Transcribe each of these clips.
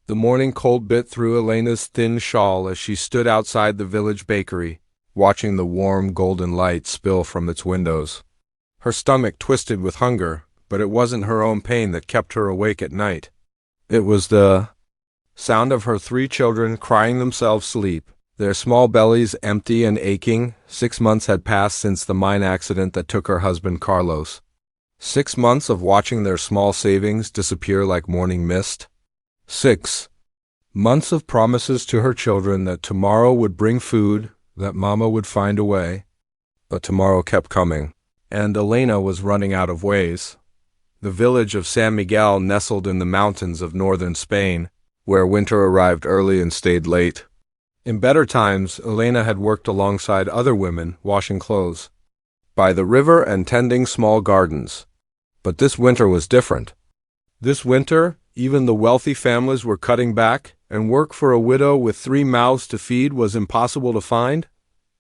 The morning cold bit through Elena's thin shawl as she stood outside the village bakery, watching the warm golden light spill from its windows. Her stomach twisted with hunger, but it wasn't her own pain that kept her awake at night. It was the sound of her 3 children crying themselves sleep, their small bellies empty and aching. 6 months had passed since the mine accident that took her husband Carlos. 6 months of watching their small savings disappear like morning mist. 6 months of promises to her children that tomorrow would bring food, that Mama would find a way. But tomorrow kept coming, and Elena was running out of ways. The village of San Miguel nestled in the mountains of northern Spain, where winter arrived early and stayed late. In better times, Elena had worked alongside other women, washing clothes, by the river and tending small gardens. But this winter was different. This winter, even the wealthy families were cutting back, and work for a widow with 3 mouths to feed was impossible to find.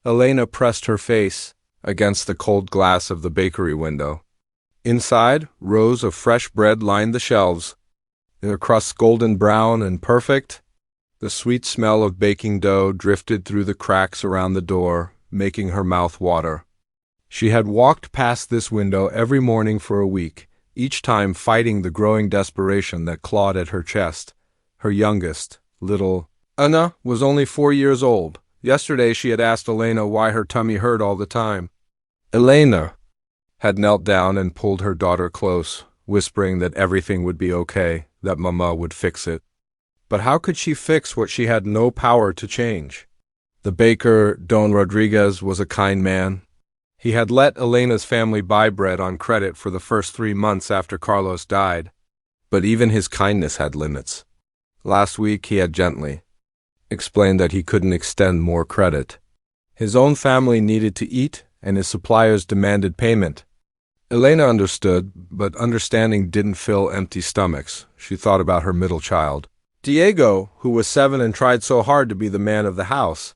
Elena pressed her face against the cold glass of the bakery window. Inside, rows of fresh bread lined the shelves, their crusts golden brown and perfect. The sweet smell of baking dough drifted through the cracks around the door, making her mouth water. She had walked past this window every morning for a week, each time fighting the growing desperation that clawed at her chest. Her youngest, little Anna, was only 4 years old. Yesterday she had asked Elena why her tummy hurt all the time. Elena had knelt down and pulled her daughter close, whispering that everything would be okay, that Mama would fix it. But how could she fix what she had no power to change? The baker, Don Rodriguez, was a kind man. He had let Elena's family buy bread on credit for the first 3 months after Carlos died. But even his kindness had limits. Last week he had gently explained that he couldn't extend more credit. His own family needed to eat, and his suppliers demanded payment. Elena understood, but understanding didn't fill empty stomachs. She thought about her middle child, Diego, who was 7 and tried so hard to be the man of the house.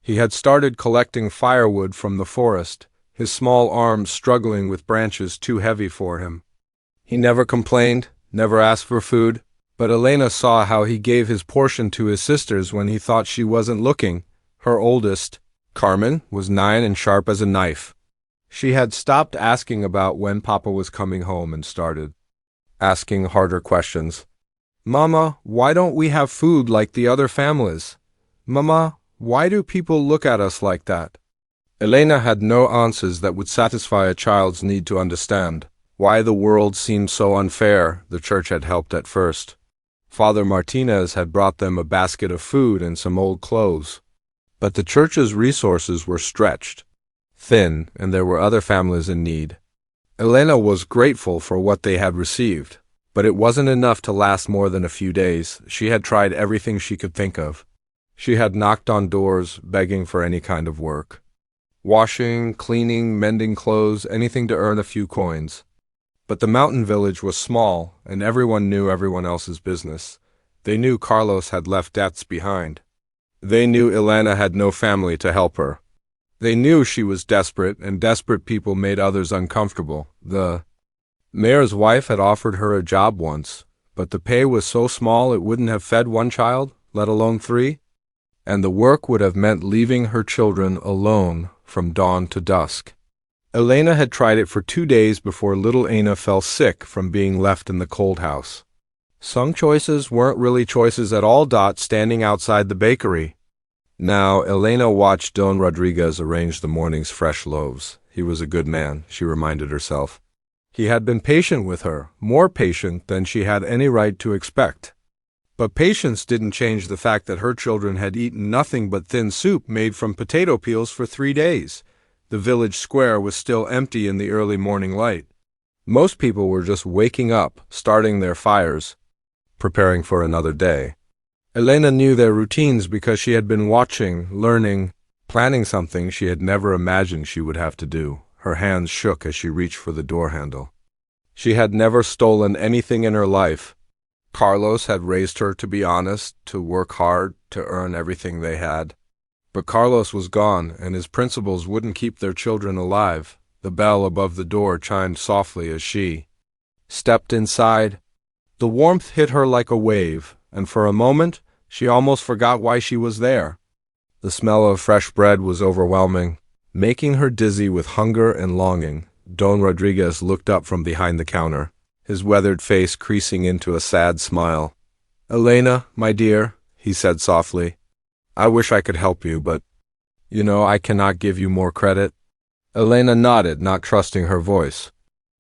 He had started collecting firewood from the forest, his small arms struggling with branches too heavy for him. He never complained, never asked for food, but Elena saw how he gave his portion to his sisters when he thought she wasn't looking. Her oldest, Carmen, was 9 and sharp as a knife. She had stopped asking about when Papa was coming home and started asking harder questions. Mama, why don't we have food like the other families? Mama, why do people look at us like that? Elena had no answers that would satisfy a child's need to understand why the world seemed so unfair. The church had helped at first. Father Martinez had brought them a basket of food and some old clothes. But the church's resources were stretched thin, and there were other families in need. Elena was grateful for what they had received, but it wasn't enough to last more than a few days. She had tried everything she could think of. She had knocked on doors, begging for any kind of work. Washing, cleaning, mending clothes, anything to earn a few coins. But the mountain village was small, and everyone knew everyone else's business. They knew Carlos had left debts behind. They knew Elena had no family to help her. They knew she was desperate, and desperate people made others uncomfortable. The mayor's wife had offered her a job once, but the pay was so small it wouldn't have fed 1 child, let alone 3. And the work would have meant leaving her children alone from dawn to dusk. Elena had tried it for 2 days before little Anna fell sick from being left in the cold house. Some choices weren't really choices at all. Standing outside the bakery. Now, Elena watched Don Rodriguez arrange the morning's fresh loaves. He was a good man, she reminded herself. He had been patient with her, more patient than she had any right to expect. But patience didn't change the fact that her children had eaten nothing but thin soup made from potato peels for 3 days. The village square was still empty in the early morning light. Most people were just waking up, starting their fires, preparing for another day. Elena knew their routines because she had been watching, learning, planning something she had never imagined she would have to do. Her hands shook as she reached for the door handle. She had never stolen anything in her life. Carlos had raised her to be honest, to work hard, to earn everything they had. But Carlos was gone, and his principles wouldn't keep their children alive. The bell above the door chimed softly as she stepped inside. The warmth hit her like a wave. and for a moment, she almost forgot why she was there. The smell of fresh bread was overwhelming, making her dizzy with hunger and longing. Don Rodriguez looked up from behind the counter, his weathered face creasing into a sad smile. "Elena, my dear," he said softly, "I wish I could help you, but, I cannot give you more credit." Elena nodded, not trusting her voice.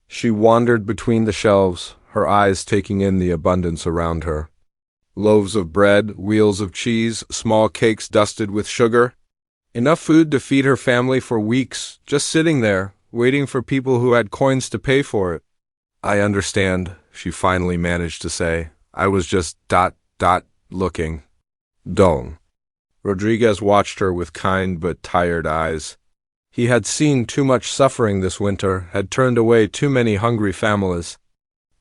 She wandered between the shelves, her eyes taking in the abundance around her. Loaves of bread, wheels of cheese, small cakes dusted with sugar. Enough food to feed her family for weeks, just sitting there, waiting for people who had coins to pay for it. "I understand," she finally managed to say. "I was just ... looking." Don Rodriguez watched her with kind but tired eyes. He had seen too much suffering this winter, had turned away too many hungry families.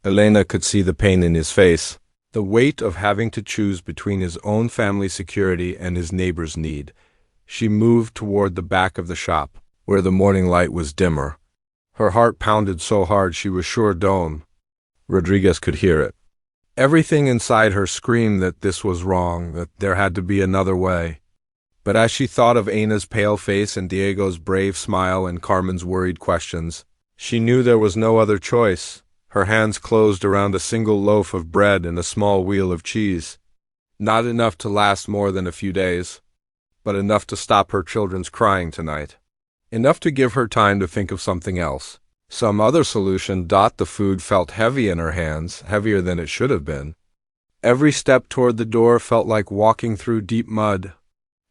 Elena could see the pain in his face, the weight of having to choose between his own family security and his neighbor's need. She moved toward the back of the shop, where the morning light was dimmer. Her heart pounded so hard she was sure Don Rodriguez could hear it. Everything inside her screamed that this was wrong, that there had to be another way. But as she thought of Ana's pale face and Diego's brave smile and Carmen's worried questions, she knew there was no other choice. Her hands closed around a single loaf of bread and a small wheel of cheese. Not enough to last more than a few days, but enough to stop her children's crying tonight. Enough to give her time to think of something else. Some other solution. The food felt heavy in her hands, heavier than it should have been. Every step toward the door felt like walking through deep mud.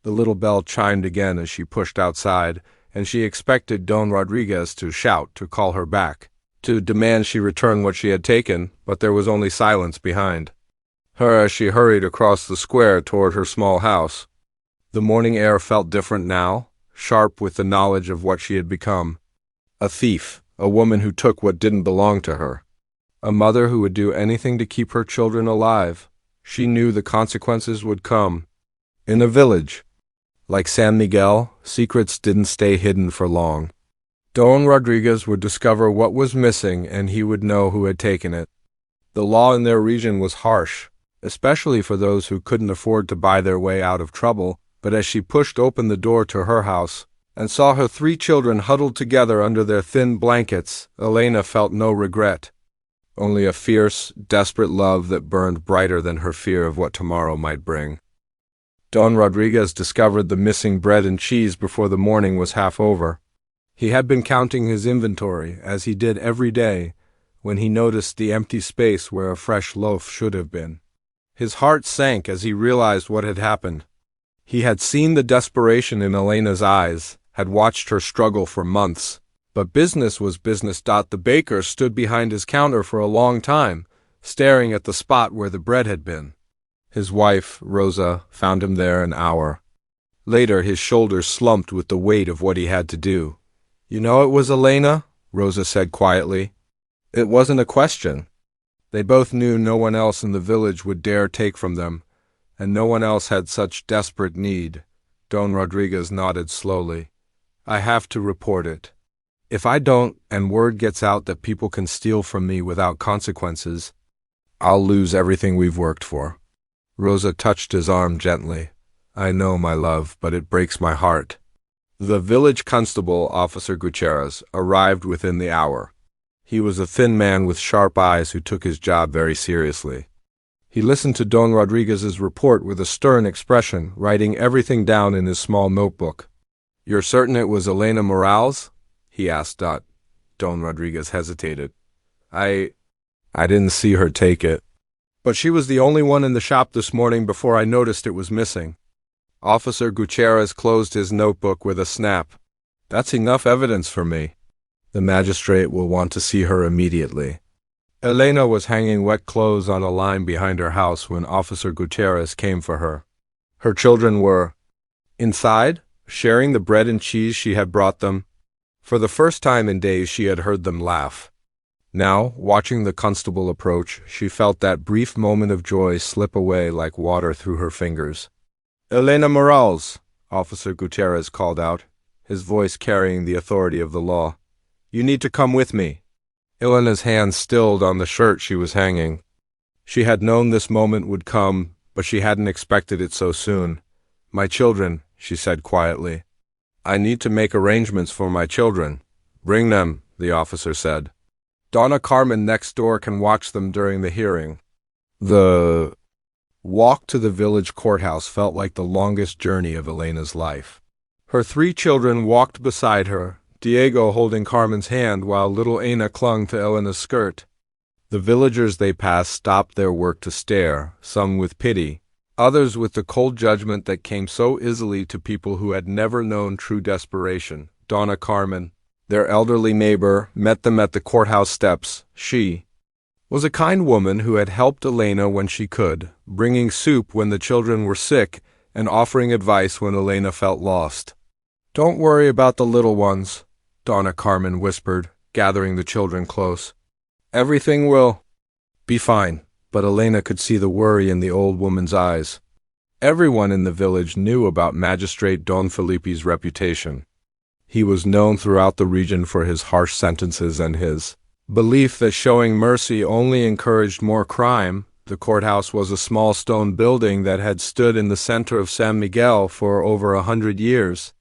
The little bell chimed again as she pushed outside, and she expected Don Rodriguez to shout, to call her back, to demand she return what she had taken, but there was only silence behind her as she hurried across the square toward her small house. The morning air felt different now, sharp with the knowledge of what she had become. A thief, a woman who took what didn't belong to her. A mother who would do anything to keep her children alive. She knew the consequences would come. In a village like San Miguel, secrets didn't stay hidden for long. Don Rodriguez would discover what was missing, and he would know who had taken it. The law in their region was harsh, especially for those who couldn't afford to buy their way out of trouble, but as she pushed open the door to her house and saw her 3 children huddled together under their thin blankets, Elena felt no regret, only a fierce, desperate love that burned brighter than her fear of what tomorrow might bring. Don Rodriguez discovered the missing bread and cheese before the morning was half over. He had been counting his inventory, as he did every day, when he noticed the empty space where a fresh loaf should have been. His heart sank as he realized what had happened. He had seen the desperation in Elena's eyes, had watched her struggle for months, but business was business. The baker stood behind his counter for a long time, staring at the spot where the bread had been. His wife, Rosa, found him there an hour. Later, his shoulders slumped with the weight of what he had to do. "You know it was Elena?" Rosa said quietly. It wasn't a question. They both knew no one else in the village would dare take from them, and no one else had such desperate need. Don Rodriguez nodded slowly. "I have to report it. If I don't, and word gets out that people can steal from me without consequences, I'll lose everything we've worked for." Rosa touched his arm gently. "I know, my love, but it breaks my heart." The village constable, Officer Gutierrez, arrived within the hour. He was a thin man with sharp eyes who took his job very seriously. He listened to Don Rodriguez's report with a stern expression, writing everything down in his small notebook. "You're certain it was Elena Morales?" he asked. Don Rodriguez hesitated. I didn't see her take it. But she was the only one in the shop this morning before I noticed it was missing." Officer Gutierrez closed his notebook with a snap. "That's enough evidence for me. The magistrate will want to see her immediately." Elena was hanging wet clothes on a line behind her house when Officer Gutierrez came for her. Her children were inside, sharing the bread and cheese she had brought them. For the first time in days she had heard them laugh. Now, watching the constable approach, she felt that brief moment of joy slip away like water through her fingers. "Elena Morales," Officer Gutierrez called out, his voice carrying the authority of the law. "You need to come with me." Elena's hands stilled on the shirt she was hanging. She had known this moment would come, but she hadn't expected it so soon. "My children," she said quietly. "I need to make arrangements for my children." "Bring them," the officer said. "Donna Carmen next door can watch them during the hearing." The walk to the village courthouse felt like the longest journey of Elena's life. Her 3 children walked beside her, Diego holding Carmen's hand while little Ana clung to Elena's skirt. The villagers they passed stopped their work to stare, some with pity, others with the cold judgment that came so easily to people who had never known true desperation. Donna Carmen, their elderly neighbor, met them at the courthouse steps. She was a kind woman who had helped Elena when she could, bringing soup when the children were sick and offering advice when Elena felt lost. "Don't worry about the little ones," Donna Carmen whispered, gathering the children close. "Everything will be fine." But Elena could see the worry in the old woman's eyes. Everyone in the village knew about Magistrate Don Felipe's reputation. He was known throughout the region for his harsh sentences and his belief that showing mercy only encouraged more crime. The courthouse was a small stone building that had stood in the center of San Miguel for over 100 years.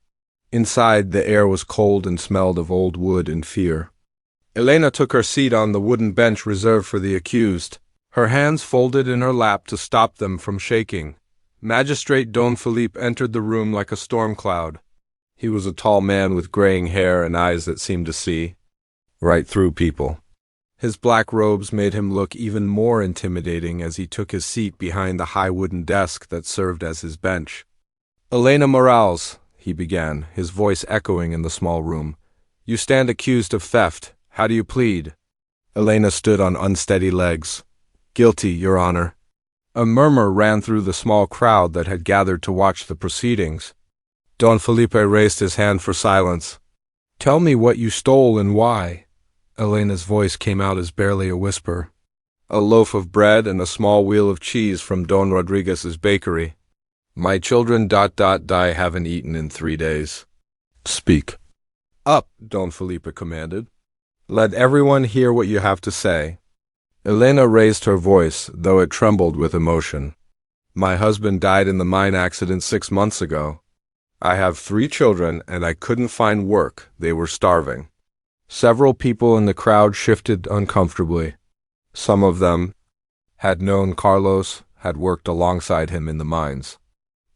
Inside, the air was cold and smelled of old wood and fear. Elena took her seat on the wooden bench reserved for the accused, her hands folded in her lap to stop them from shaking. Magistrate Don Felipe entered the room like a storm cloud. He was a tall man with graying hair and eyes that seemed to see right through people. His black robes made him look even more intimidating as he took his seat behind the high wooden desk that served as his bench. "Elena Morales," he began, his voice echoing in the small room. "You stand accused of theft. How do you plead?" Elena stood on unsteady legs. "Guilty, Your Honor." A murmur ran through the small crowd that had gathered to watch the proceedings. Don Felipe raised his hand for silence. "Tell me what you stole and why." Elena's voice came out as barely a whisper. "A loaf of bread and a small wheel of cheese from Don Rodriguez's bakery. My children ... I haven't eaten in 3 days." "Speak up," Don Felipe commanded. "Let everyone hear what you have to say." Elena raised her voice, though it trembled with emotion. "My husband died in the mine accident 6 months ago. I have 3 children, and I couldn't find work. They were starving." Several people in the crowd shifted uncomfortably. Some of them had known Carlos, had worked alongside him in the mines.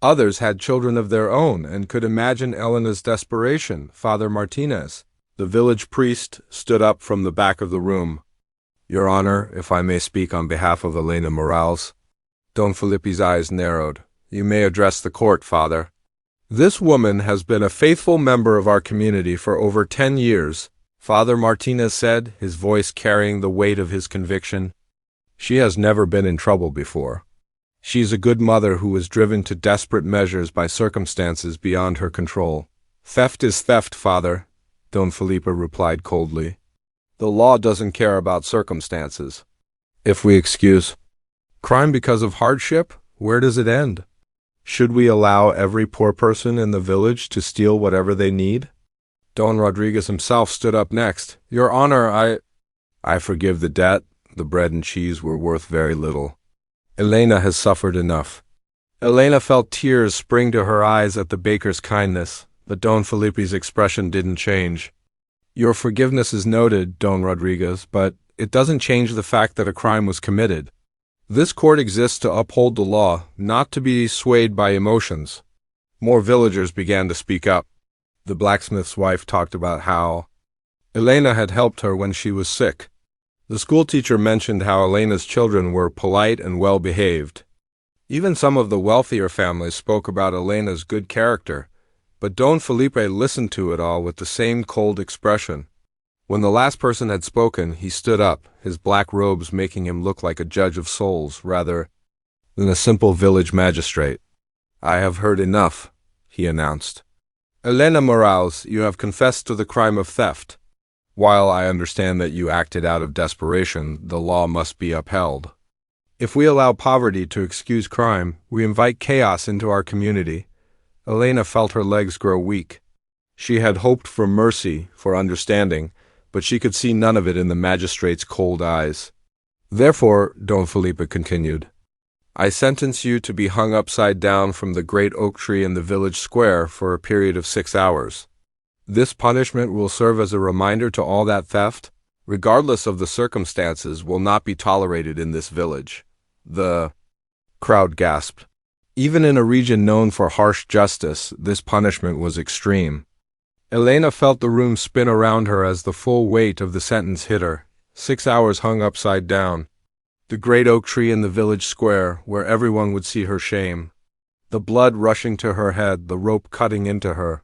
Others had children of their own and could imagine Elena's desperation. Father Martinez, the village priest, stood up from the back of the room. "Your Honor, if I may speak on behalf of Elena Morales." Don Felipe's eyes narrowed. "You may address the court, Father." "This woman has been a faithful member of our community for over 10 years, Father Martinez said, his voice carrying the weight of his conviction. "She has never been in trouble before. She's a good mother who was driven to desperate measures by circumstances beyond her control." "Theft is theft, Father," Don Felipe replied coldly. "The law doesn't care about circumstances. If we excuse crime because of hardship, where does it end? Should we allow every poor person in the village to steal whatever they need?" Don Rodriguez himself stood up next. "Your Honor, I forgive the debt. The bread and cheese were worth very little. Elena has suffered enough." Elena felt tears spring to her eyes at the baker's kindness, but Don Felipe's expression didn't change. "Your forgiveness is noted, Don Rodriguez, but it doesn't change the fact that a crime was committed. This court exists to uphold the law, not to be swayed by emotions." More villagers began to speak up. The blacksmith's wife talked about how Elena had helped her when she was sick. The schoolteacher mentioned how Elena's children were polite and well-behaved. Even some of the wealthier families spoke about Elena's good character, but Don Felipe listened to it all with the same cold expression. When the last person had spoken, he stood up, his black robes making him look like a judge of souls rather than a simple village magistrate. "I have heard enough," he announced. "Elena Morales, you have confessed to the crime of theft. While I understand that you acted out of desperation, the law must be upheld. If we allow poverty to excuse crime, we invite chaos into our community." Elena felt her legs grow weak. She had hoped for mercy, for understanding, but she could see none of it in the magistrate's cold eyes. Therefore, Don Felipe continued, I sentence you to be hung upside down from the great oak tree in the village square for a period of 6 hours. This punishment will serve as a reminder to all that theft, regardless of the circumstances, will not be tolerated in this village. The crowd gasped. Even in a region known for harsh justice, this punishment was extreme. Elena felt the room spin around her as the full weight of the sentence hit her. 6 hours hung upside down. The great oak tree in the village square, where everyone would see her shame. The blood rushing to her head, the rope cutting into her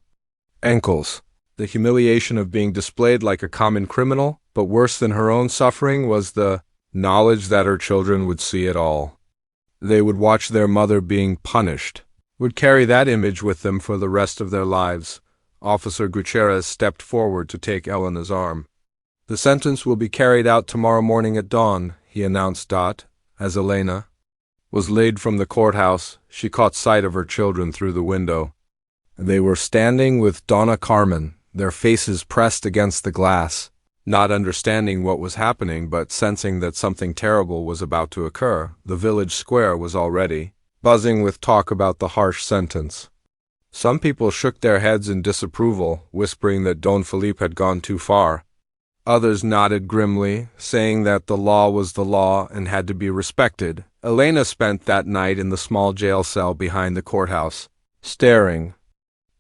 ankles. The humiliation of being displayed like a common criminal, but worse than her own suffering was the knowledge that her children would see it all. They would watch their mother being punished, would carry that image with them for the rest of their lives. Officer Gutierrez stepped forward to take Elena's arm. The sentence will be carried out tomorrow morning at dawn, he announced. As Elena was laid from the courthouse, she caught sight of her children through the window. They were standing with Donna Carmen, their faces pressed against the glass, not understanding what was happening but sensing that something terrible was about to occur. The village square was already buzzing with talk about the harsh sentence. Some people shook their heads in disapproval, whispering that Don Felipe had gone too far. Others nodded grimly, saying that the law was the law and had to be respected. Elena spent that night in the small jail cell behind the courthouse, staring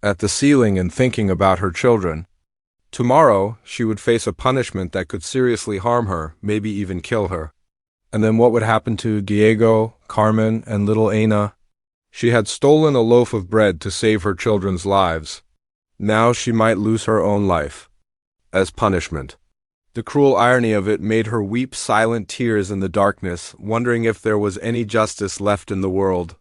at the ceiling and thinking about her children. Tomorrow, she would face a punishment that could seriously harm her, maybe even kill her. And then what would happen to Diego, Carmen, and little Elena? She had stolen a loaf of bread to save her children's lives. Now she might lose her own life as punishment. The cruel irony of it made her weep silent tears in the darkness, wondering if there was any justice left in the world.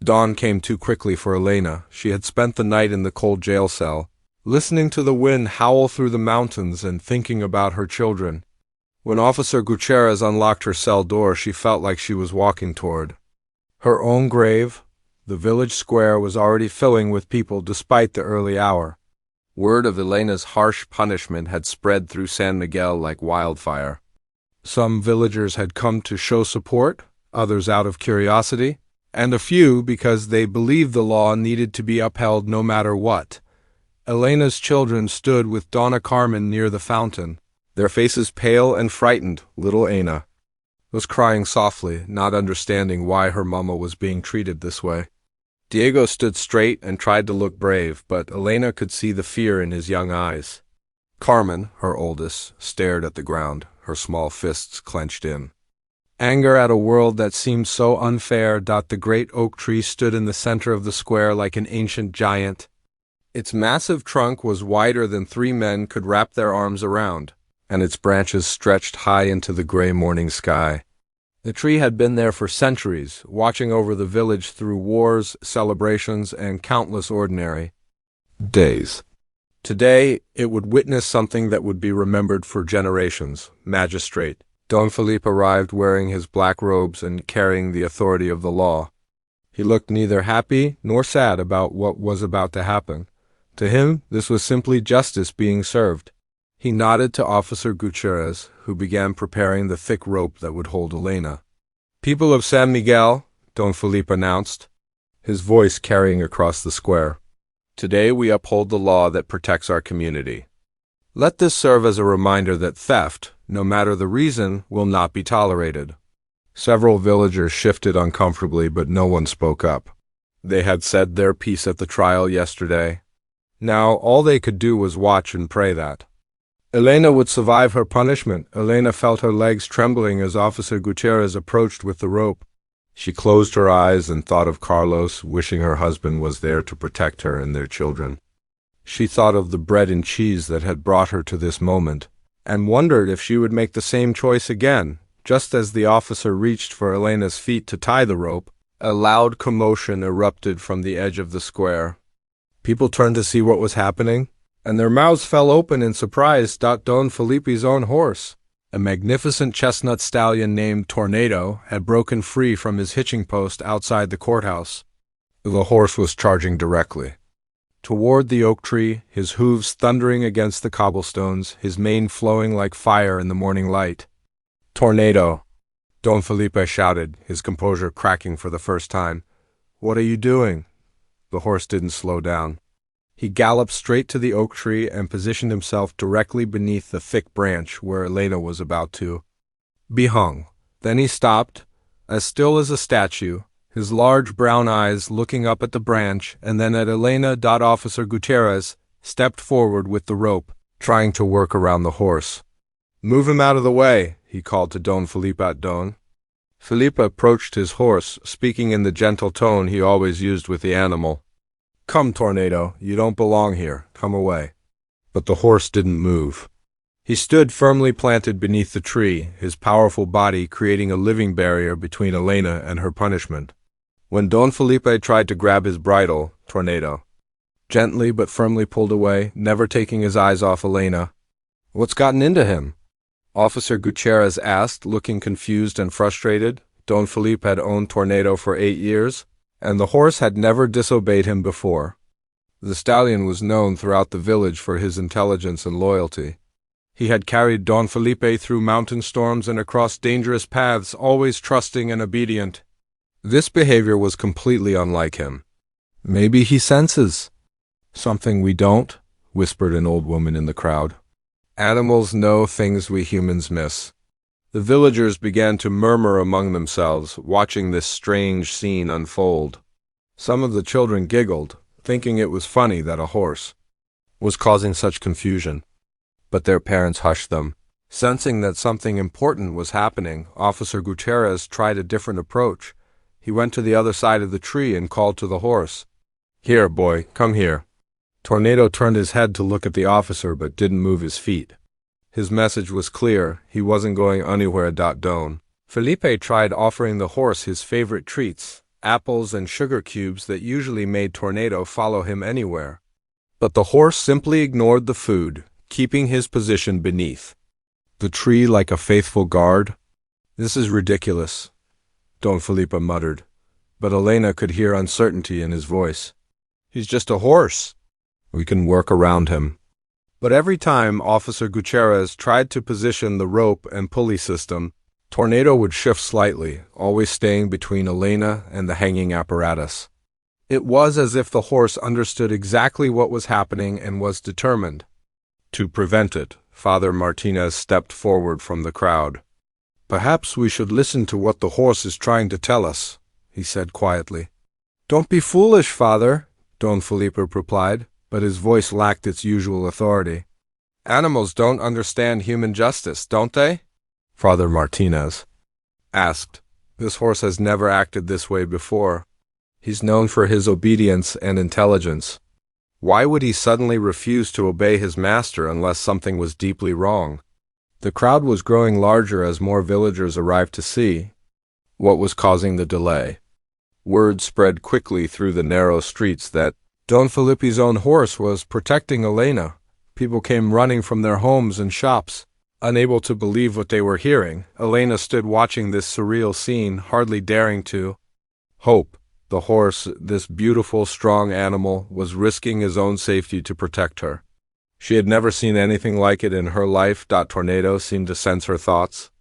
Dawn came too quickly for Elena. She had spent the night in the cold jail cell, listening to the wind howl through the mountains and thinking about her children. When Officer Gutierrez unlocked her cell door, she felt like she was walking toward her own grave. The village square was already filling with people despite the early hour. Word of Elena's harsh punishment had spread through San Miguel like wildfire. Some villagers had come to show support, others out of curiosity, and a few because they believed the law needed to be upheld no matter what. Elena's children stood with Donna Carmen near the fountain, their faces pale and frightened. Little Elena was crying softly, not understanding why her mama was being treated this way. Diego stood straight and tried to look brave, but Elena could see the fear in his young eyes. Carmen, her oldest, stared at the ground, her small fists clenched in anger at a world that seemed so unfair. The great oak tree stood in the center of the square like an ancient giant. Its massive trunk was wider than 3 men could wrap their arms around, and its branches stretched high into the gray morning sky. The tree had been there for centuries, watching over the village through wars, celebrations, and countless ordinary days. Today, it would witness something that would be remembered for generations. Magistrate Don Felipe arrived wearing his black robes and carrying the authority of the law. He looked neither happy nor sad about what was about to happen. To him, this was simply justice being served. He nodded to Officer Gutierrez, who began preparing the thick rope that would hold Elena. "People of San Miguel," Don Felipe announced, his voice carrying across the square. "Today we uphold the law that protects our community. Let this serve as a reminder that theft, no matter the reason, will not be tolerated." Several villagers shifted uncomfortably, but no one spoke up. They had said their piece at the trial yesterday. Now all they could do was watch and pray that Elena would survive her punishment. Elena felt her legs trembling as Officer Gutierrez approached with the rope. She closed her eyes and thought of Carlos, wishing her husband was there to protect her and their children. She thought of the bread and cheese that had brought her to this moment, and wondered if she would make the same choice again. Just as the officer reached for Elena's feet to tie the rope, a loud commotion erupted from the edge of the square. People turned to see what was happening, and their mouths fell open in surprise. Don Felipe's own horse, a magnificent chestnut stallion named Tornado, had broken free from his hitching post outside the courthouse. The horse was charging directly toward the oak tree, his hooves thundering against the cobblestones, his mane flowing like fire in the morning light. "Tornado," Don Felipe shouted, his composure cracking for the first time. "What are you doing?" The horse didn't slow down. He galloped straight to the oak tree and positioned himself directly beneath the thick branch where Elena was about to be hung. Then he stopped, as still as a statue, his large brown eyes looking up at the branch and then at Elena. Officer Gutierrez stepped forward with the rope, trying to work around the horse. "Move him out of the way," he called to Don Felipe. Don Felipe approached his horse, speaking in the gentle tone he always used with the animal. "Come, Tornado, you don't belong here. Come away." But the horse didn't move. He stood firmly planted beneath the tree, his powerful body creating a living barrier between Elena and her punishment. When Don Felipe tried to grab his bridle, Tornado gently but firmly pulled away, never taking his eyes off Elena. "What's gotten into him?" Officer Gutierrez asked, looking confused and frustrated. Don Felipe had owned Tornado for 8 years, and the horse had never disobeyed him before. The stallion was known throughout the village for his intelligence and loyalty. He had carried Don Felipe through mountain storms and across dangerous paths, always trusting and obedient. This behavior was completely unlike him. "Maybe he senses something we don't," whispered an old woman in the crowd. "Animals know things we humans miss." The villagers began to murmur among themselves, watching this strange scene unfold. Some of the children giggled, thinking it was funny that a horse was causing such confusion. But their parents hushed them. Sensing that something important was happening, Officer Gutierrez tried a different approach. He went to the other side of the tree and called to the horse. "Here, boy, come here." Tornado turned his head to look at the officer but didn't move his feet. His message was clear. He wasn't going anywhere. Don Felipe tried offering the horse his favorite treats, apples and sugar cubes that usually made Tornado follow him anywhere. But the horse simply ignored the food, keeping his position beneath the tree like a faithful guard. "This is ridiculous," Don Felipe muttered, but Elena could hear uncertainty in his voice. "He's just a horse. We can work around him." But every time Officer Gutierrez tried to position the rope and pulley system, Tornado would shift slightly, always staying between Elena and the hanging apparatus. It was as if the horse understood exactly what was happening and was determined to prevent it. Father Martinez stepped forward from the crowd. "Perhaps we should listen to what the horse is trying to tell us," he said quietly. "Don't be foolish, Father," Don Felipe replied, but his voice lacked its usual authority. "Animals don't understand human justice, don't they?" Father Martinez asked. "This horse has never acted this way before. He's known for his obedience and intelligence. Why would he suddenly refuse to obey his master unless something was deeply wrong?" The crowd was growing larger as more villagers arrived to see what was causing the delay. Word spread quickly through the narrow streets that Don Felipe's own horse was protecting Elena. People came running from their homes and shops. Unable to believe what they were hearing, Elena stood watching this surreal scene, hardly daring to hope. The horse, this beautiful, strong animal, was risking his own safety to protect her. She had never seen anything like it in her life. Tornado seemed to sense her thoughts.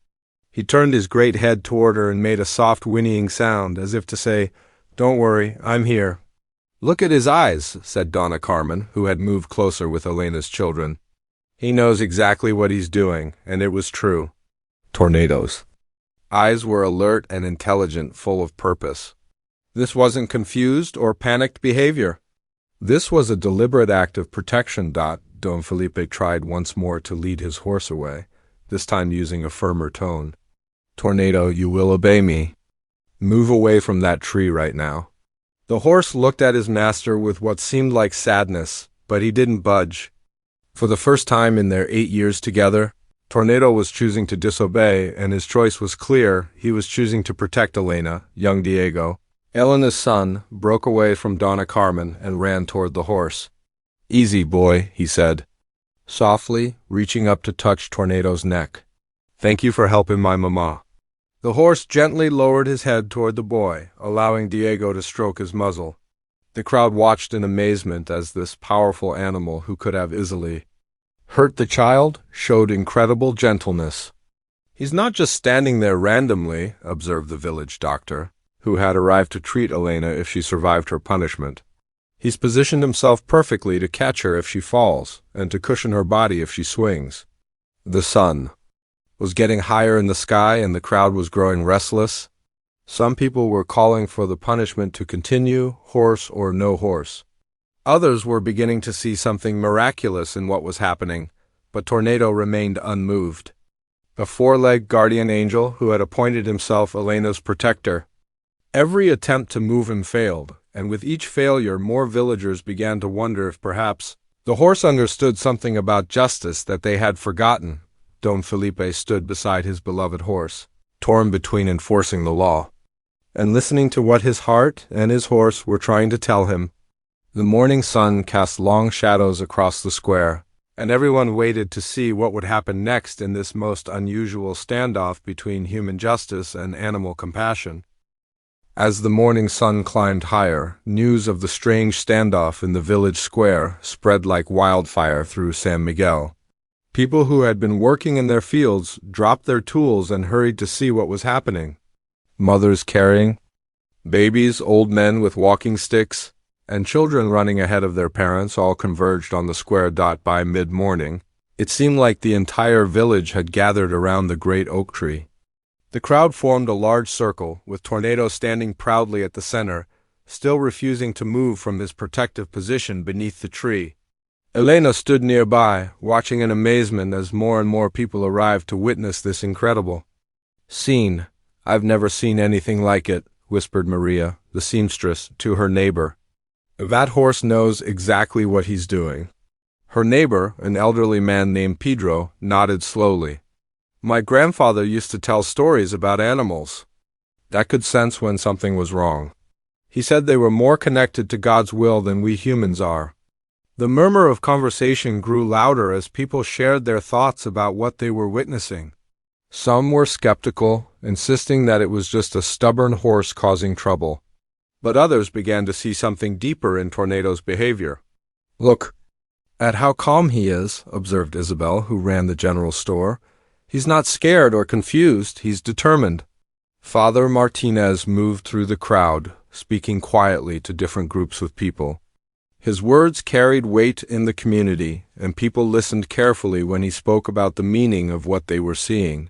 He turned his great head toward her and made a soft whinnying sound, as if to say, "Don't worry, I'm here." "Look at his eyes," said Donna Carmen, who had moved closer with Elena's children. "He knows exactly what he's doing," and it was true. Tornado's eyes were alert and intelligent, full of purpose. This wasn't confused or panicked behavior. This was a deliberate act of protection. Don Felipe tried once more to lead his horse away, this time using a firmer tone. "Tornado, you will obey me. Move away from that tree right now." The horse looked at his master with what seemed like sadness, but he didn't budge. For the first time in their 8 years together, Tornado was choosing to disobey, and his choice was clear. He was choosing to protect Elena. Young Diego, Elena's son, broke away from Donna Carmen and ran toward the horse. "Easy, boy," he said, softly, reaching up to touch Tornado's neck. "Thank you for helping my mama." The horse gently lowered his head toward the boy, allowing Diego to stroke his muzzle. The crowd watched in amazement as this powerful animal, who could have easily hurt the child, showed incredible gentleness. He's not just standing there randomly, observed the village doctor, who had arrived to treat Elena if she survived her punishment. He's positioned himself perfectly to catch her if she falls, and to cushion her body if she swings. The sun was getting higher in the sky, and the crowd was growing restless. Some people were calling for the punishment to continue, horse or no horse. Others were beginning to see something miraculous in what was happening, but Tornado remained unmoved. A four-legged guardian angel who had appointed himself Elena's protector. Every attempt to move him failed, and with each failure more villagers began to wonder if perhaps the horse understood something about justice that they had forgotten. Don Felipe stood beside his beloved horse, torn between enforcing the law and listening to what his heart and his horse were trying to tell him. The morning sun cast long shadows across the square, and everyone waited to see what would happen next in this most unusual standoff between human justice and animal compassion. As the morning sun climbed higher, news of the strange standoff in the village square spread like wildfire through San Miguel. People who had been working in their fields dropped their tools and hurried to see what was happening. Mothers carrying babies, old men with walking sticks, and children running ahead of their parents all converged on the square. By mid-morning, it seemed like the entire village had gathered around the great oak tree. The crowd formed a large circle, with Tornado standing proudly at the center, still refusing to move from his protective position beneath the tree. Elena stood nearby, watching in amazement as more and more people arrived to witness this incredible scene. "I've never seen anything like it," whispered Maria, the seamstress, to her neighbor. "That horse knows exactly what he's doing." Her neighbor, an elderly man named Pedro, nodded slowly. "My grandfather used to tell stories about animals that could sense when something was wrong. He said they were more connected to God's will than we humans are." The murmur of conversation grew louder as people shared their thoughts about what they were witnessing. Some were skeptical, insisting that it was just a stubborn horse causing trouble. But others began to see something deeper in Tornado's behavior. "Look at how calm he is," observed Isabel, who ran the general store. "He's not scared or confused, he's determined." Father Martinez moved through the crowd, speaking quietly to different groups of people. His words carried weight in the community, and people listened carefully when he spoke about the meaning of what they were seeing.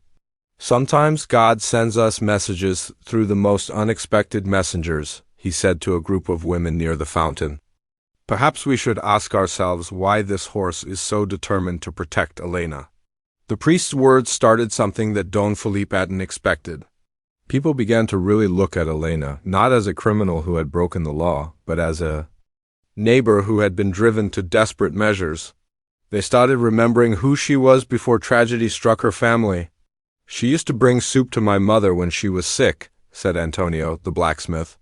"Sometimes God sends us messages through the most unexpected messengers," he said to a group of women near the fountain. "Perhaps we should ask ourselves why this horse is so determined to protect Elena." The priest's words started something that Don Felipe hadn't expected. People began to really look at Elena, not as a criminal who had broken the law, but as a neighbor who had been driven to desperate measures. They started remembering who she was before tragedy struck her family. "She used to bring soup to my mother when she was sick," said Antonio, the blacksmith.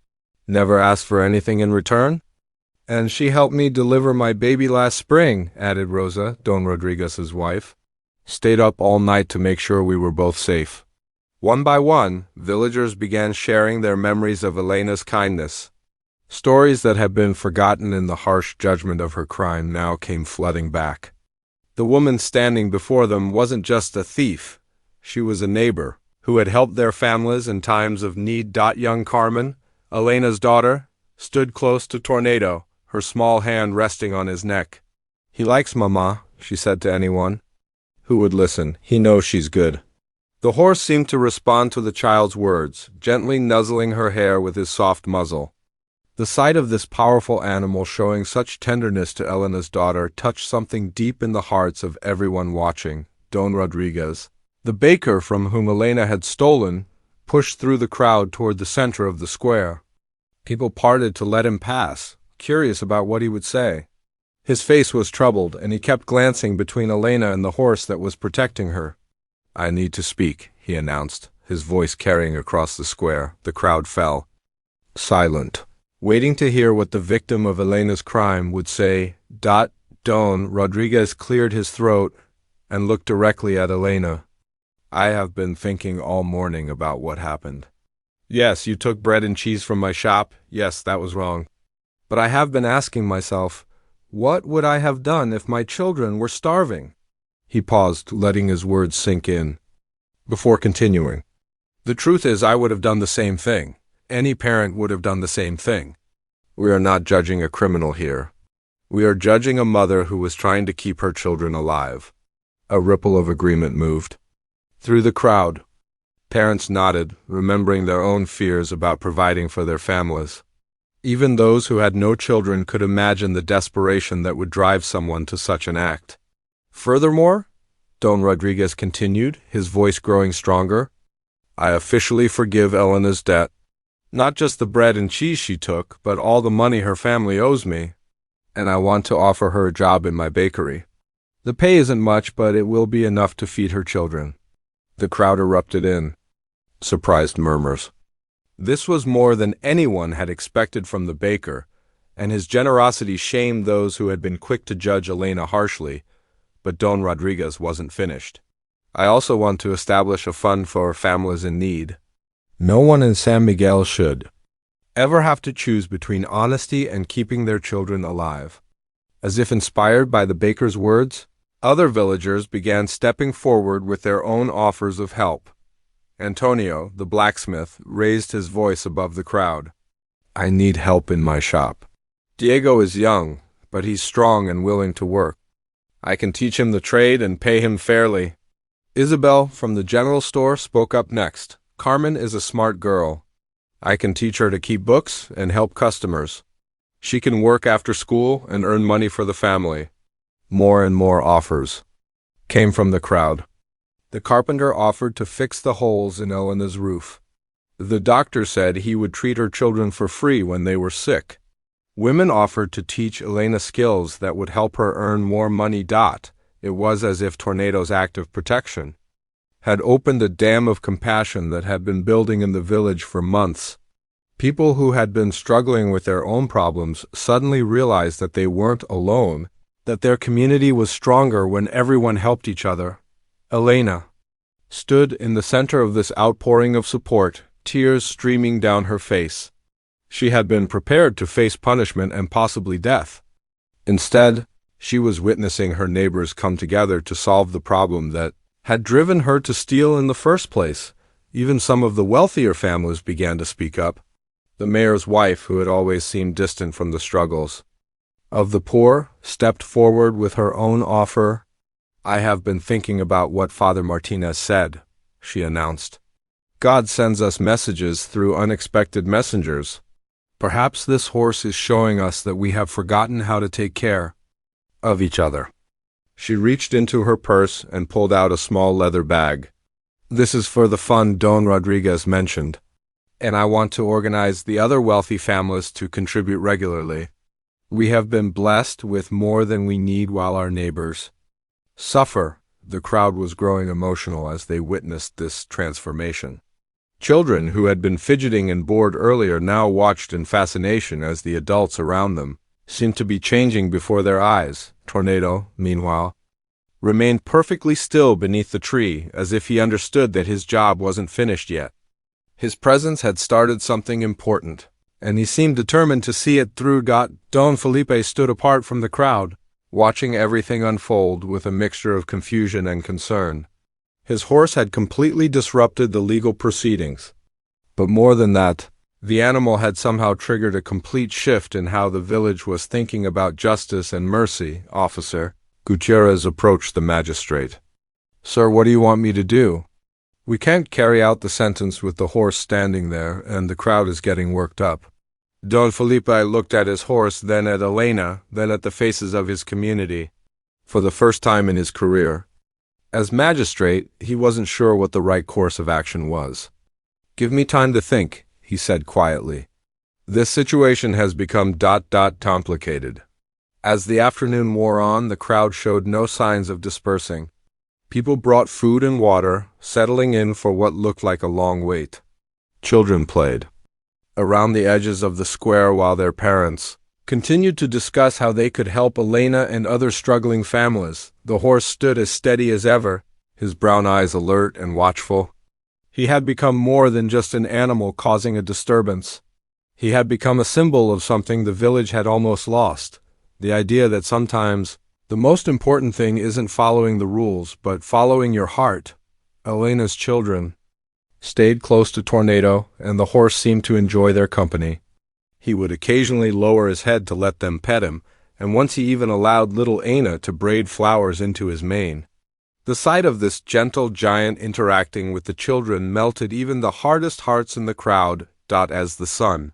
"Never asked for anything in return?" "And she helped me deliver my baby last spring," added Rosa, Don Rodriguez's wife. "Stayed up all night to make sure we were both safe." One by one, villagers began sharing their memories of Elena's kindness. Stories that had been forgotten in the harsh judgment of her crime now came flooding back. The woman standing before them wasn't just a thief. She was a neighbor who had helped their families in times of need. Young Carmen, Elena's daughter, stood close to Tornado, her small hand resting on his neck. "He likes Mama," she said to anyone who would listen. "He knows she's good." The horse seemed to respond to the child's words, gently nuzzling her hair with his soft muzzle. The sight of this powerful animal showing such tenderness to Elena's daughter touched something deep in the hearts of everyone watching. Don Rodriguez, the baker from whom Elena had stolen, pushed through the crowd toward the center of the square. People parted to let him pass, curious about what he would say. His face was troubled, and he kept glancing between Elena and the horse that was protecting her. "I need to speak," he announced, his voice carrying across the square. The crowd fell silent, waiting to hear what the victim of Elena's crime would say. Don Rodriguez cleared his throat and looked directly at Elena. "I have been thinking all morning about what happened. Yes, you took bread and cheese from my shop. Yes, that was wrong. But I have been asking myself, what would I have done if my children were starving?" He paused, letting his words sink in. before continuing. The truth is, I would have done the same thing. Any parent would have done the same thing. We are not judging a criminal here. We are judging a mother who was trying to keep her children alive. A ripple of agreement moved through the crowd. Parents nodded, remembering their own fears about providing for their families. Even those who had no children could imagine the desperation that would drive someone to such an act. Furthermore, Don Rodriguez continued, his voice growing stronger, I officially forgive Elena's debt. Not just the bread and cheese she took, but all the money her family owes me. And I want to offer her a job in my bakery. The pay isn't much, but it will be enough to feed her children. The crowd erupted in surprised murmurs. This was more than anyone had expected from the baker, and his generosity shamed those who had been quick to judge Elena harshly, but Don Rodriguez wasn't finished. I also want to establish a fund for families in need. No one in San Miguel should ever have to choose between honesty and keeping their children alive. As if inspired by the baker's words, other villagers began stepping forward with their own offers of help. Antonio, the blacksmith, raised his voice above the crowd. I need help in my shop. Diego is young, but he's strong and willing to work. I can teach him the trade and pay him fairly. Isabel from the general store spoke up next. Carmen is a smart girl. I can teach her to keep books and help customers. She can work after school and earn money for the family. More and more offers came from the crowd. The carpenter offered to fix the holes in Elena's roof. The doctor said he would treat her children for free when they were sick. Women offered to teach Elena skills that would help her earn more money. It was as if Tornado's act of protection had opened a dam of compassion that had been building in the village for months. People who had been struggling with their own problems suddenly realized that they weren't alone, that their community was stronger when everyone helped each other. Elena stood in the center of this outpouring of support, tears streaming down her face. She had been prepared to face punishment and possibly death. Instead, she was witnessing her neighbors come together to solve the problem that had driven her to steal in the first place. Even some of the wealthier families began to speak up. The mayor's wife, who had always seemed distant from the struggles of the poor, stepped forward with her own offer. I have been thinking about what Father Martinez said, she announced. God sends us messages through unexpected messengers. Perhaps this horse is showing us that we have forgotten how to take care of each other. She reached into her purse and pulled out a small leather bag. This is for the fund Don Rodriguez mentioned, and I want to organize the other wealthy families to contribute regularly. We have been blessed with more than we need while our neighbors suffer. The crowd was growing emotional as they witnessed this transformation. Children who had been fidgeting and bored earlier now watched in fascination as the adults around them seemed to be changing before their eyes. Tornado, meanwhile, remained perfectly still beneath the tree, as if he understood that his job wasn't finished yet. His presence had started something important, and he seemed determined to see it through. Don Felipe stood apart from the crowd, watching everything unfold with a mixture of confusion and concern. His horse had completely disrupted the legal proceedings. But more than that, the animal had somehow triggered a complete shift in how the village was thinking about justice and mercy. Officer Gutierrez approached the magistrate. Sir, what do you want me to do? We can't carry out the sentence with the horse standing there, and the crowd is getting worked up. Don Felipe looked at his horse, then at Elena, then at the faces of his community. For the first time in his career, as magistrate, he wasn't sure what the right course of action was. Give me time to think, he said quietly. This situation has become complicated. As the afternoon wore on, the crowd showed no signs of dispersing. People brought food and water, settling in for what looked like a long wait. Children played around the edges of the square while their parents continued to discuss how they could help Elena and other struggling families. The horse stood as steady as ever, his brown eyes alert and watchful. He had become more than just an animal causing a disturbance. He had become a symbol of something the village had almost lost, the idea that sometimes the most important thing isn't following the rules, but following your heart. Elena's children, stayed close to Tornado, and the horse seemed to enjoy their company. He would occasionally lower his head to let them pet him, and once he even allowed little Elena to braid flowers into his mane. The sight of this gentle giant interacting with the children melted even the hardest hearts in the crowd. As the sun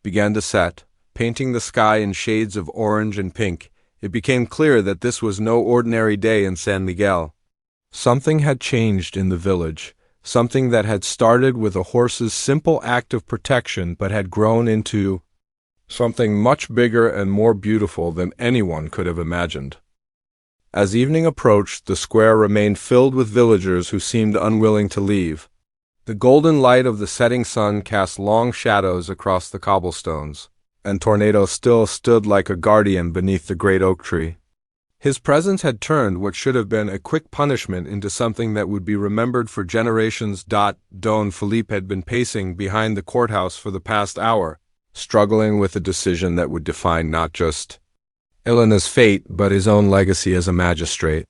began to set, painting the sky in shades of orange and pink, it became clear that this was no ordinary day in San Miguel. Something had changed in the village, something that had started with a horse's simple act of protection but had grown into something much bigger and more beautiful than anyone could have imagined. As evening approached, the square remained filled with villagers who seemed unwilling to leave. The golden light of the setting sun cast long shadows across the cobblestones, and Tornado still stood like a guardian beneath the great oak tree. His presence had turned what should have been a quick punishment into something that would be remembered for generations. Don Felipe had been pacing behind the courthouse for the past hour, struggling with a decision that would define not just Elena's fate, but his own legacy as a magistrate.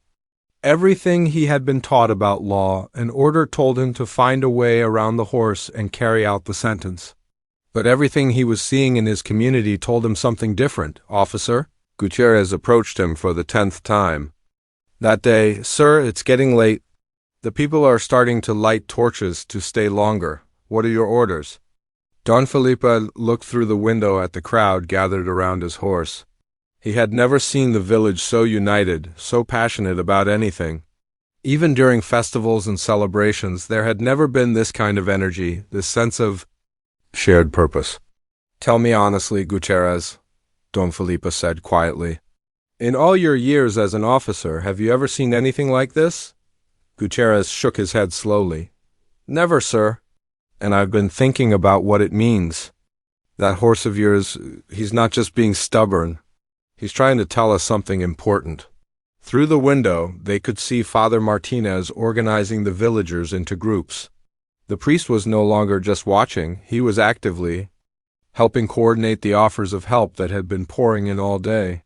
Everything he had been taught about law and order told him to find a way around the horse and carry out the sentence. But everything he was seeing in his community told him something different. "Officer?" Gutierrez approached him for the 10th time. That day, "Sir, it's getting late. The people are starting to light torches to stay longer. What are your orders?" Don Felipe looked through the window at the crowd gathered around his horse. He had never seen the village so united, so passionate about anything. Even during festivals and celebrations, there had never been this kind of energy, this sense of shared purpose. "Tell me honestly, Gutierrez," Don Felipe said quietly. "In all your years as an officer, have you ever seen anything like this?" Gutierrez shook his head slowly. "Never, sir. And I've been thinking about what it means. That horse of yours, he's not just being stubborn. He's trying to tell us something important." Through the window, they could see Father Martinez organizing the villagers into groups. The priest was no longer just watching, he was actively helping coordinate the offers of help that had been pouring in all day.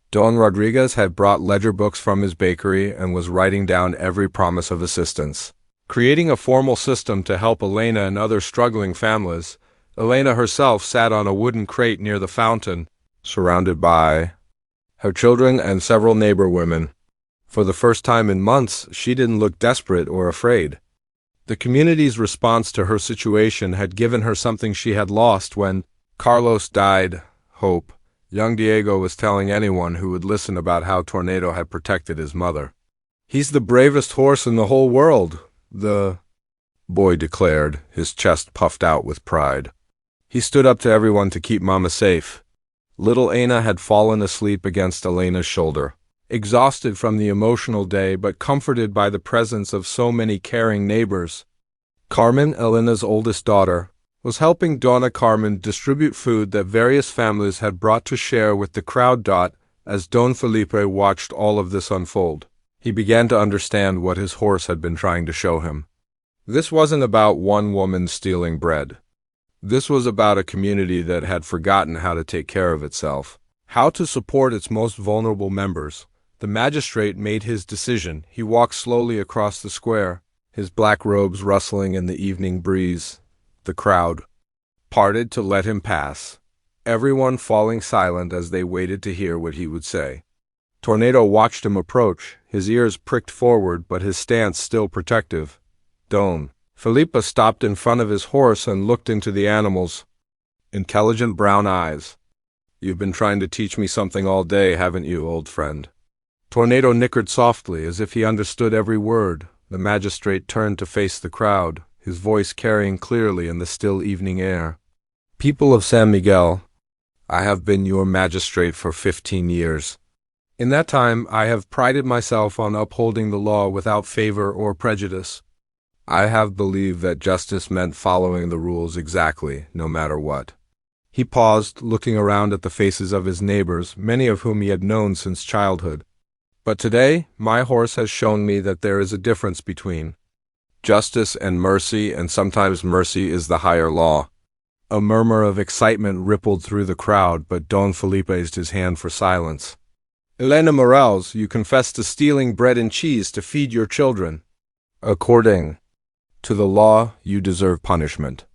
Don Rodriguez had brought ledger books from his bakery and was writing down every promise of assistance. Creating a formal system to help Elena and other struggling families, Elena herself sat on a wooden crate near the fountain, surrounded by her children and several neighbor women. For the first time in months, she didn't look desperate or afraid. The community's response to her situation had given her something she had lost when Carlos died: hope. Young Diego was telling anyone who would listen about how Tornado had protected his mother. "He's the bravest horse in the whole world," the boy declared, his chest puffed out with pride. He stood up to everyone to keep Mama safe. Little Elena had fallen asleep against Elena's shoulder, exhausted from the emotional day but comforted by the presence of so many caring neighbors. Carmen, Elena's oldest daughter, was helping Donna Carmen distribute food that various families had brought to share with the crowd. As Don Felipe watched all of this unfold, he began to understand what his horse had been trying to show him. This wasn't about one woman stealing bread. This was about a community that had forgotten how to take care of itself, how to support its most vulnerable members. The magistrate made his decision. He walked slowly across the square, his black robes rustling in the evening breeze. The crowd parted to let him pass, everyone falling silent as they waited to hear what he would say. Tornado watched him approach, his ears pricked forward but his stance still protective. Don Felipe stopped in front of his horse and looked into the animal's intelligent brown eyes. "You've been trying to teach me something all day, haven't you, old friend?" Tornado nickered softly, as if he understood every word. The magistrate turned to face the crowd, his voice carrying clearly in the still evening air. "People of San Miguel, I have been your magistrate for 15 years. In that time, I have prided myself on upholding the law without favor or prejudice. I have believed that justice meant following the rules exactly, no matter what." He paused, looking around at the faces of his neighbors, many of whom he had known since childhood. "But today, my horse has shown me that there is a difference between justice and mercy, and sometimes mercy is the higher law." A murmur of excitement rippled through the crowd, but Don Felipe raised his hand for silence. "Elena Morales, you confessed to stealing bread and cheese to feed your children. According to the law, you deserve punishment.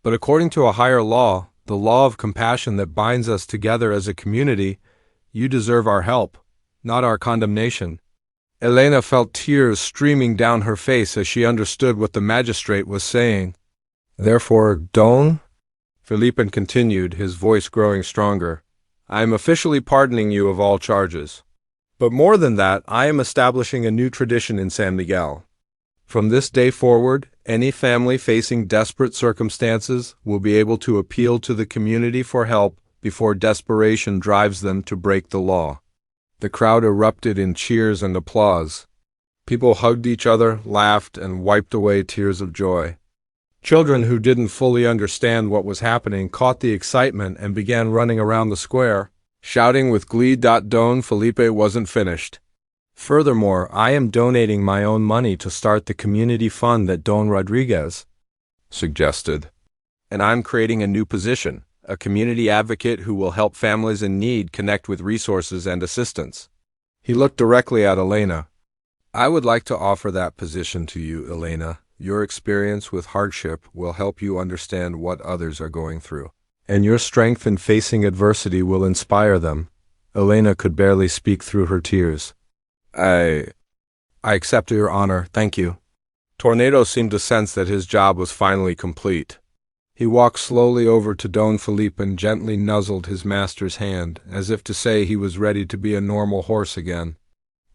But according to a higher law, the law of compassion that binds us together as a community, you deserve our help, not our condemnation. Elena felt tears streaming down her face as she understood what the magistrate was saying. Therefore, Don Felipe continued, his voice growing stronger, I am officially pardoning you of all charges. But more than that, I am establishing a new tradition in San Miguel. From this day forward, any family facing desperate circumstances will be able to appeal to the community for help before desperation drives them to break the law. The crowd erupted in cheers and applause. People hugged each other, laughed, and wiped away tears of joy. Children who didn't fully understand what was happening caught the excitement and began running around the square, shouting with glee. Don Felipe wasn't finished. Furthermore, I am donating my own money to start the community fund that Don Rodriguez suggested. And I'm creating a new position, a community advocate who will help families in need connect with resources and assistance. He looked directly at Elena. I would like to offer that position to you, Elena. Your experience with hardship will help you understand what others are going through, and your strength in facing adversity will inspire them. Elena could barely speak through her tears. I accept your honor, thank you. Tornado seemed to sense that his job was finally complete. He walked slowly over to Don Felipe and gently nuzzled his master's hand, as if to say he was ready to be a normal horse again.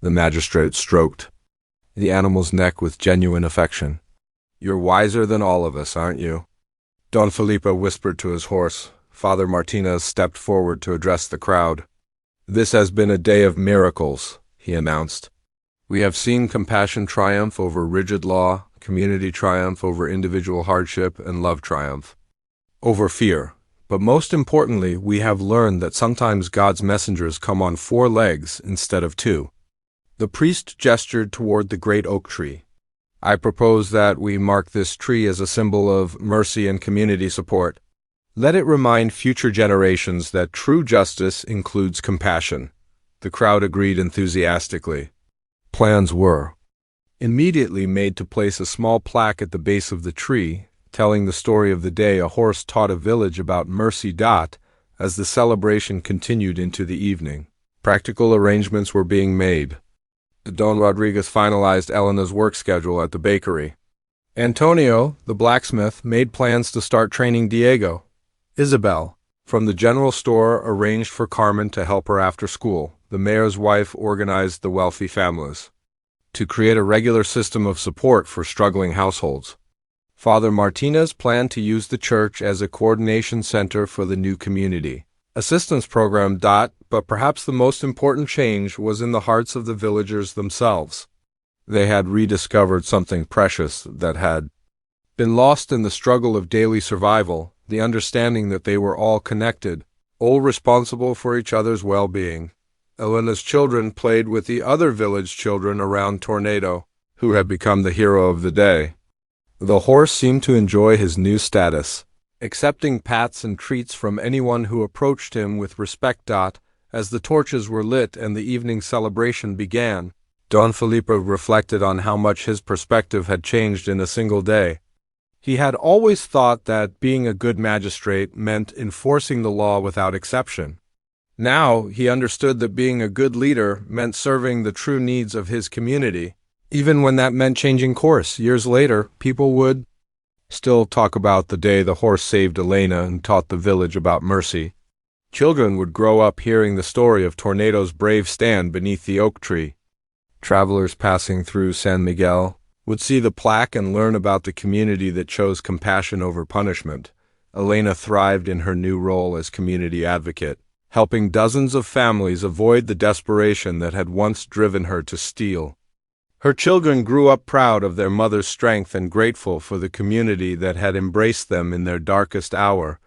The magistrate stroked the animal's neck with genuine affection. You're wiser than all of us, aren't you? Don Felipe whispered to his horse. Father Martinez stepped forward to address the crowd. This has been a day of miracles, he announced. We have seen compassion triumph over rigid law, community triumph over individual hardship, and love triumph over fear. But most importantly, we have learned that sometimes God's messengers come on 4 legs instead of 2. The priest gestured toward the great oak tree. I propose that we mark this tree as a symbol of mercy and community support. Let it remind future generations that true justice includes compassion. The crowd agreed enthusiastically. Plans were immediately made to place a small plaque at the base of the tree, telling the story of the day a horse taught a village about mercy. As the celebration continued into the evening, practical arrangements were being made. Don Rodriguez finalized Elena's work schedule at the bakery. Antonio, the blacksmith, made plans to start training Diego. Isabel, from the general store, arranged for Carmen to help her after school. The mayor's wife organized the wealthy families to create a regular system of support for struggling households. Father Martinez planned to use the church as a coordination center for the new community assistance program. But perhaps the most important change was in the hearts of the villagers themselves. They had rediscovered something precious that had been lost in the struggle of daily survival, the understanding that they were all connected, all responsible for each other's well-being. Elena's children played with the other village children around Tornado, who had become the hero of the day. The horse seemed to enjoy his new status, accepting pats and treats from anyone who approached him with respect. As the torches were lit and the evening celebration began, Don Felipe reflected on how much his perspective had changed in a single day. He had always thought that being a good magistrate meant enforcing the law without exception. Now he understood that being a good leader meant serving the true needs of his community. Even when that meant changing course, years later, people would still talk about the day the horse saved Elena and taught the village about mercy. Children would grow up hearing the story of Tornado's brave stand beneath the oak tree. Travelers passing through San Miguel would see the plaque and learn about the community that chose compassion over punishment. Elena thrived in her new role as community advocate, helping dozens of families avoid the desperation that had once driven her to steal. Her children grew up proud of their mother's strength and grateful for the community that had embraced them in their darkest hour.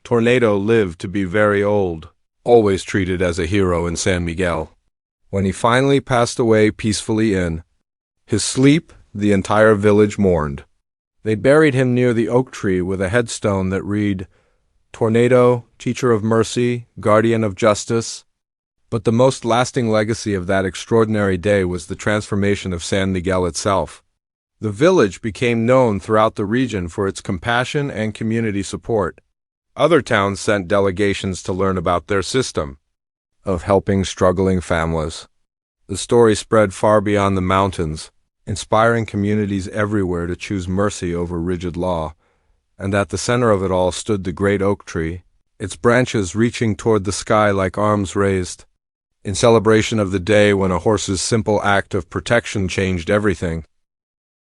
Tornado lived to be very old, always treated as a hero in San Miguel. When he finally passed away peacefully in his sleep, the entire village mourned. They buried him near the oak tree with a headstone that read, Tornado, Teacher of Mercy, Guardian of Justice. But the most lasting legacy of that extraordinary day was the transformation of San Miguel itself. The village became known throughout the region for its compassion and community support. Other towns sent delegations to learn about their system of helping struggling families. The story spread far beyond the mountains, inspiring communities everywhere to choose mercy over rigid law. And at the center of it all stood the great oak tree, its branches reaching toward the sky like arms raised, in celebration of the day when a horse's simple act of protection changed everything.